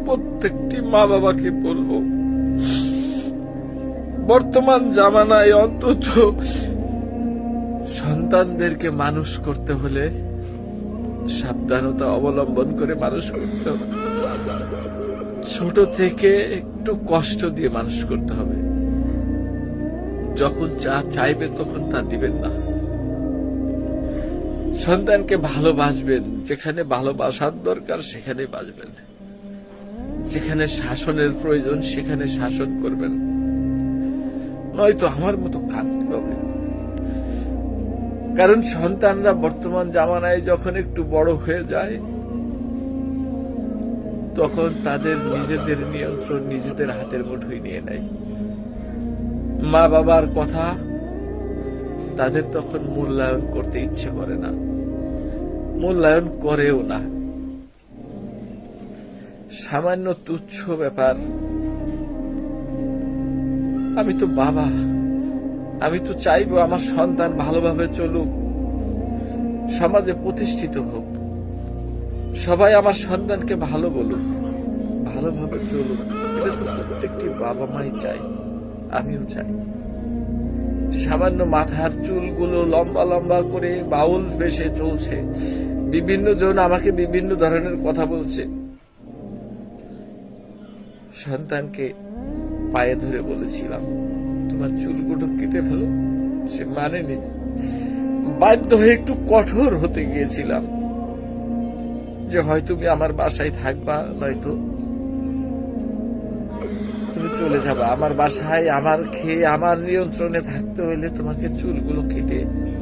প্রত্যেকটি মা বাবাকে বলবো, বর্তমান জামানায় অন্তত সন্তানদেরকে মানুষ করতে হলে সাবধানতা অবলম্বন করে মানুষ করতে হবে। ছোট থেকে একটু কষ্ট দিয়ে মানুষ করতে হবে। যখন যা চাইবে তখন তা দিবেন না। সন্তানকে ভালোবাসবেন, যেখানে ভালোবাসার দরকার সেখানে বাসবেন, যেখানে শাসনের প্রয়োজন সেখানে শাসন করবেন, নয়তো আমার মতো কাঁদতে হবে। কারণ সন্তানরা বর্তমান জামানায় যখন একটু বড় হয়ে যায় তখন তাদের নিজেদের নিয়ন্ত্রণ নিজেদের হাতের মুঠোয় নিয়ে নেয়। মা বাবার কথা তাদের তখন মূল্যায়ন করতে ইচ্ছে করে না, মূল্যায়ন করেও না। সামান্য তুচ্ছ ব্যাপার, আমি তো বাবা, আমি তো চাইবো আমার সন্তান ভালোভাবে চলুক, সমাজে প্রতিষ্ঠিত হোক, সবাই আমার সন্তানকে ভালো বলুক, ভালোভাবে চলুক। এটা তো প্রত্যেকটি বাবা মাই চাই, আমিও চাই। সামান্য মাথার চুলগুলো লম্বা লম্বা করে বাউল বেশে চলছে, বিভিন্ন জন আমাকে বিভিন্ন ধরনের কথা বলছে। সন্তানকে পায়ে ধরে বলেছিলাম তোমার চুলগুলো কেটে ফেলো, সে মানেনি। বাধ্য হয়ে একটু কঠোর হতে গিয়েছিলাম যে হয় তুমি আমার বাসায় থাকবা, নয়তো তুমি চলে যাবা আমার বাসায়। আমার খেয়ে আমার নিয়ন্ত্রণে থাকতে হইলে তোমাকে চুলগুলো কেটে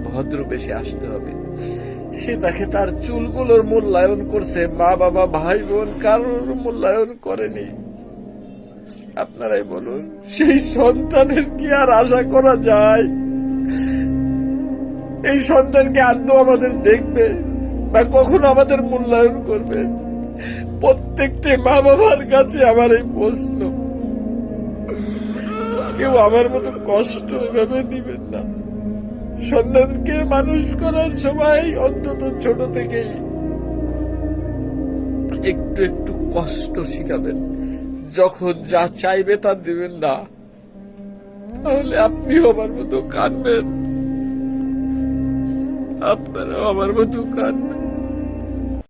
ভদ্র বেশে আসতে হবে। সে তাকে তার চুলগুলোর মূল্যায়ন করছে, মা বাবা ভাই বোন কারোর মূল্যায়ন করেনি। আপনারাই বলুন, সেই সন্তানের কি আর আশা করা যায়? এই সন্তানকে আদৌ আমাদের দেখবে বা কখনো আমাদের মূল্যায়ন করবে? প্রত্যেকটি মা বাবার কাছে আমার এই প্রশ্ন। কেউ আমার মতো কষ্ট এভাবে দিবেন না। সন্তানকে মানুষ করার সময় অন্তত ছোট থেকেই একটু একটু কষ্ট শিখাবেন। যখন যা চাইবে তা দিবেন না, তাহলে আপনিও আমার মতো কাঁদবেন, আপনারাও আমার মতো কাঁদবেন।